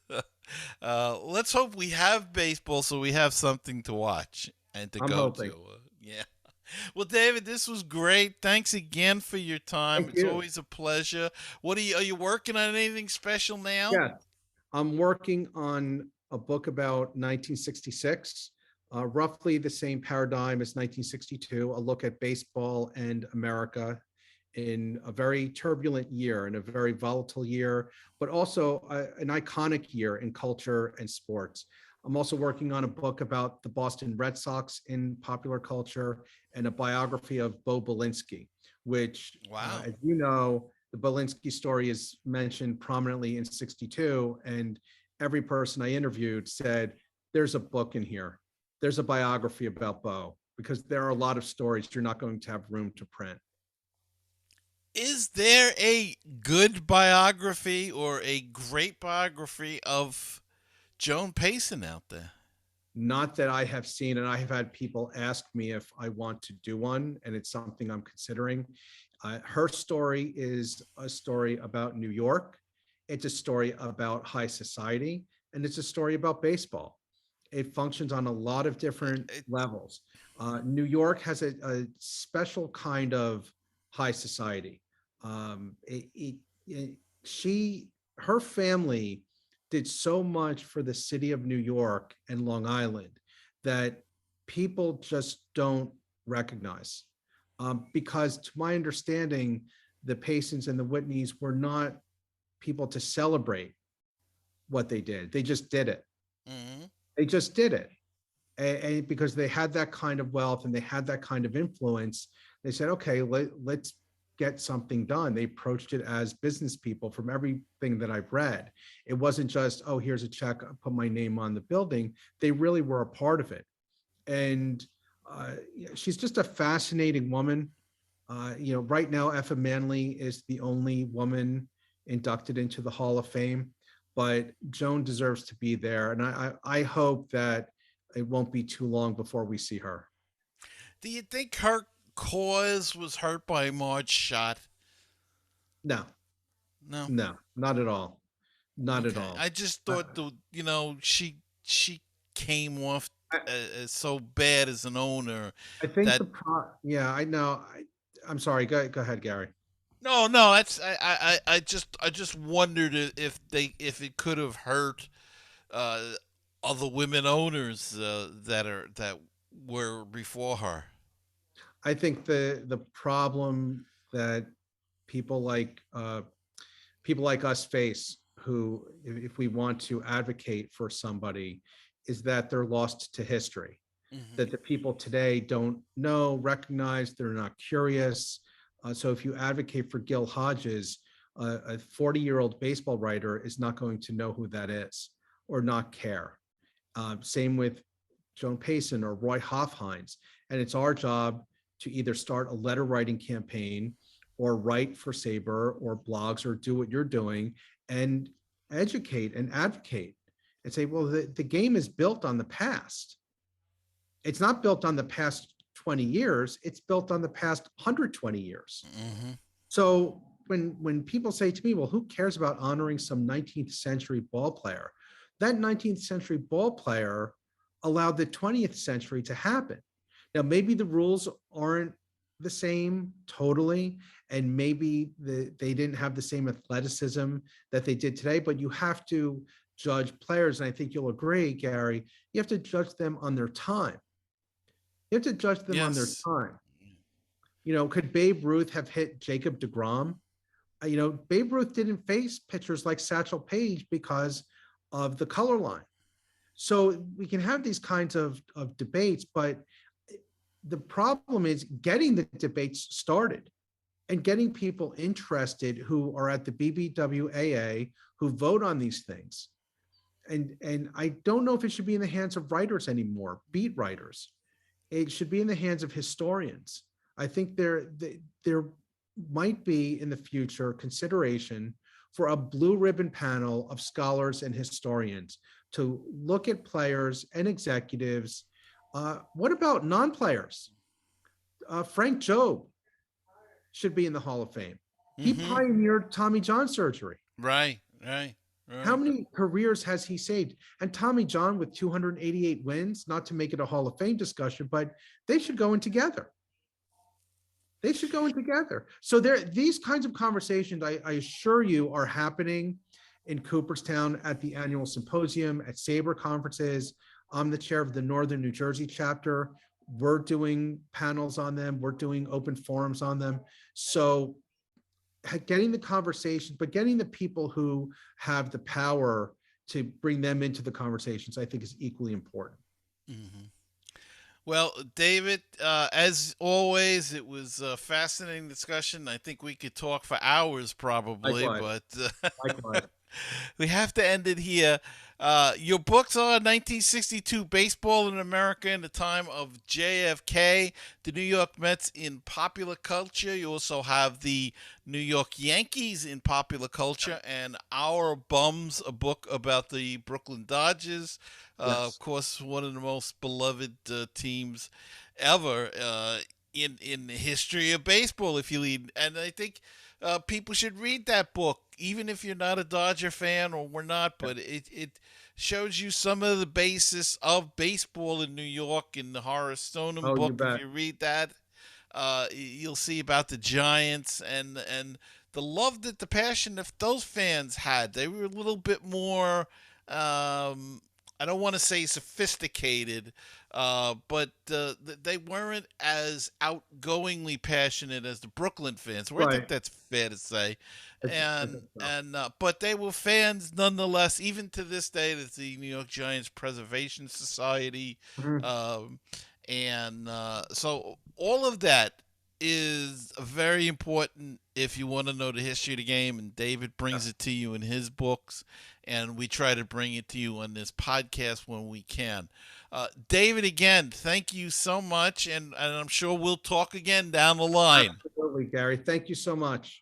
Speaker 1: let's hope we have baseball, so we have something to watch and to
Speaker 5: I'm
Speaker 1: go to.
Speaker 5: hoping.
Speaker 1: Yeah. Well, David, this was great. Thanks again for your time.
Speaker 5: Thank
Speaker 1: It's
Speaker 5: you.
Speaker 1: always a pleasure. Are you working on anything special now?
Speaker 5: Yeah. I'm working on a book about 1966, roughly the same paradigm as 1962, a look at baseball and America in a very turbulent year, in a very volatile year, but also an iconic year in culture and sports. I'm also working on a book about the Boston Red Sox in popular culture and a biography of Bo Belinsky, which,
Speaker 1: Wow.
Speaker 5: as you know, the Belinsky story is mentioned prominently in 62. And every person I interviewed said, there's a book in here. There's a biography about Bo, because there are a lot of stories you're not going to have room to print.
Speaker 1: Is there a good biography or a great biography of Joan Payson out there?
Speaker 5: Not that I have seen, and I have had people ask me if I want to do one, and it's something I'm considering. Her story is a story about New York. It's a story about high society, and it's a story about baseball. It functions on a lot of different
Speaker 1: It,
Speaker 5: levels. New York has a special kind of high society. Um, it, it, her family did so much for the city of New York and Long Island that people just don't recognize. Because to my understanding, the Paysons and the Whitneys were not people to celebrate what they did. They just did it.
Speaker 1: Mm-hmm.
Speaker 5: They just did it. And because they had that kind of wealth and they had that kind of influence, they said, okay, let's get something done. They approached it as business people. From everything that I've read, it wasn't just, oh, here's a check, I'll put my name on the building. They really were a part of it. And she's just a fascinating woman. Right now, Effa Manley is the only woman inducted into the Hall of Fame, but Joan deserves to be there. And I hope that it won't be too long before we see her.
Speaker 1: Do you think her cause was hurt by Marge's shot?
Speaker 5: No,
Speaker 1: No,
Speaker 5: not at all. Not at all.
Speaker 1: I just thought she came off as so bad as an owner.
Speaker 5: I think
Speaker 1: that,
Speaker 5: I know. I'm sorry. Go ahead, Gary.
Speaker 1: No, that's I just wondered if it could have hurt other women owners that were before her.
Speaker 5: I think the problem that people like us face, who, if we want to advocate for somebody, is that they're lost to history.
Speaker 1: Mm-hmm.
Speaker 5: That the people today don't know, recognize, they're not curious. So if you advocate for Gil Hodges, a 40-year-old baseball writer is not going to know who that is or not care. Same with Joan Payson or Roy Hofheinz. And it's our job to either start a letter writing campaign or write for SABR or blogs or do what you're doing and educate and advocate and say, well, the game is built on the past. It's not built on the past 20 years. It's built on the past 120 years.
Speaker 1: Mm-hmm.
Speaker 5: So when people say to me, well, who cares about honoring some 19th century ball player? That 19th century ball player allowed the 20th century to happen. Now, maybe the rules aren't the same totally, and maybe they didn't have the same athleticism that they did today, but you have to judge players, and I think you'll agree, Gary, you have to judge them on their time. You have to judge them on their time. Could Babe Ruth have hit Jacob deGrom? Babe Ruth didn't face pitchers like Satchel Paige because of the color line. So we can have these kinds of debates, but the problem is getting the debates started and getting people interested who are at the BBWAA, who vote on these things. And I don't know if it should be in the hands of writers anymore, beat writers. It should be in the hands of historians. I think there might be in the future consideration for a blue ribbon panel of scholars and historians to look at players and executives. What about non-players? Frank Jobe should be in the Hall of Fame. He pioneered Tommy John surgery.
Speaker 1: Right.
Speaker 5: How many careers has he saved? And Tommy John with 288 wins, not to make it a Hall of Fame discussion, but they should go in together. They should go in together. So these kinds of conversations, I assure you, are happening in Cooperstown at the annual symposium, at SABR conferences. I'm the chair of the Northern New Jersey chapter. We're doing panels on them. We're doing open forums on them. So getting the conversation, but getting the people who have the power to bring them into the conversations, I think is equally important.
Speaker 1: Mm-hmm. Well, David, as always, it was a fascinating discussion. I think we could talk for hours probably,
Speaker 5: Likewise.
Speaker 1: but
Speaker 5: Likewise.
Speaker 1: we have to end it here. Your books are 1962 Baseball in America in the Time of JFK, the New York Mets in Popular Culture. You also have the New York Yankees in Popular Culture, and Our Bums, a book about the Brooklyn Dodgers.
Speaker 5: Yes.
Speaker 1: Of course, one of the most beloved teams ever in the history of baseball, if you read. And I think people should read that book, even if you're not a Dodger fan, or we're not, but it shows you some of the basis of baseball in New York in the Horace Stoneham book. If you read that, you'll see about the Giants and the love that the passion that those fans had. They were a little bit more, I don't want to say sophisticated, but they weren't as outgoingly passionate as the Brooklyn fans. Well, I think
Speaker 5: Right.
Speaker 1: that's fair to say.
Speaker 5: I
Speaker 1: And
Speaker 5: think so.
Speaker 1: but they were fans nonetheless, even to this day. There's the New York Giants Preservation Society,
Speaker 5: Mhm.
Speaker 1: and so all of that is very important if you want to know the history of the game. And David brings it to you in his books, and we try to bring it to you on this podcast when we can. David, again, thank you so much, and I'm sure we'll talk again down the line.
Speaker 5: Absolutely, Gary. Thank you so much.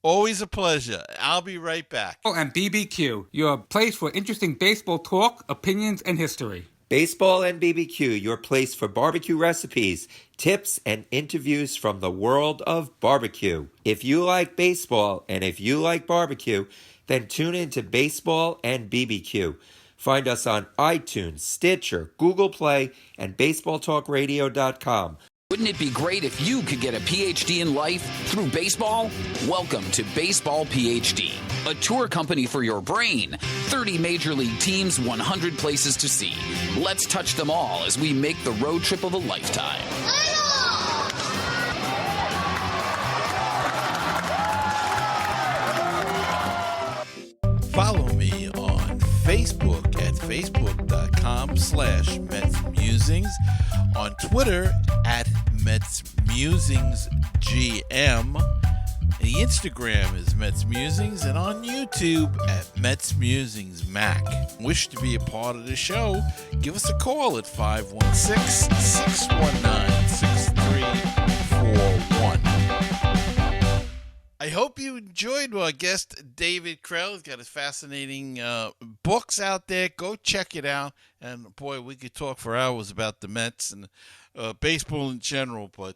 Speaker 1: Always a pleasure. I'll be right back.
Speaker 6: And BBQ, your place for interesting baseball talk, opinions, and history.
Speaker 7: Baseball and BBQ, your place for barbecue recipes, tips, and interviews from the world of barbecue. If you like baseball and if you like barbecue, then tune in to Baseball and BBQ. Find us on iTunes, Stitcher, Google Play, and BaseballTalkRadio.com.
Speaker 8: Wouldn't it be great if you could get a PhD in life through baseball? Welcome to Baseball PhD, a tour company for your brain. 30 major league teams, 100 places to see. Let's touch them all as we make the road trip of a lifetime.
Speaker 1: Follow me on Facebook at facebook.com/MetsMusings, on Twitter at MetsMusingsGM, the Instagram is MetsMusings, and on YouTube at MetsMusings Mack. Wish to be a part of the show? Give us a call at 516-619-6341. I hope you enjoyed our guest, David Krell. He's got his fascinating books out there. Go check it out. And, boy, we could talk for hours about the Mets and baseball in general. But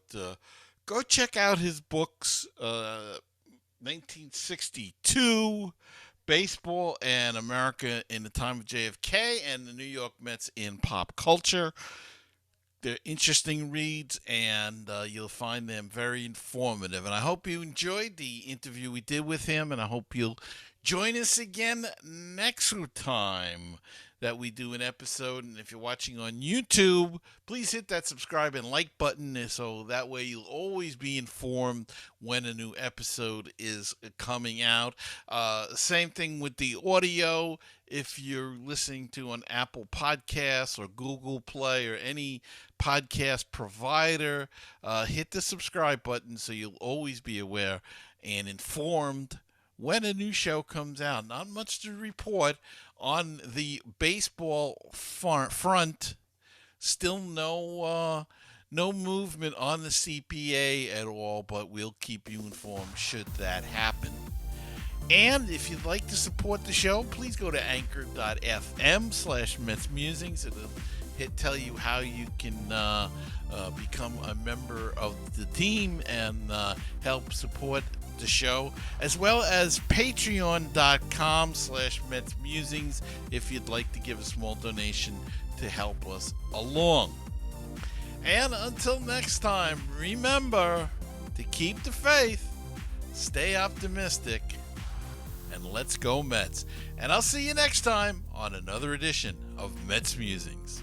Speaker 1: go check out his books, 1962, Baseball and America in the Time of JFK, and the New York Mets in Pop Culture. They're interesting reads, and you'll find them very informative. And I hope you enjoyed the interview we did with him, and I hope you'll join us again next time that we do an episode. And if you're watching on YouTube, please hit that subscribe and like button so that way you'll always be informed when a new episode is coming out. Same thing with the audio. If you're listening to an Apple Podcasts or Google Play or any podcast provider, hit the subscribe button so you'll always be aware and informed when a new show comes out. Not much to report on the baseball front. Still no movement on the CPA at all, but we'll keep you informed should that happen. And if you'd like to support the show, please go to anchor.fm/MetsMusings. It'll tell you how you can become a member of the team and help support the show, as well as patreon.com/MetsMusings if you'd like to give a small donation to help us along. And until next time, remember to keep the faith, stay optimistic, and let's go Mets. And I'll see you next time on another edition of Mets Musings.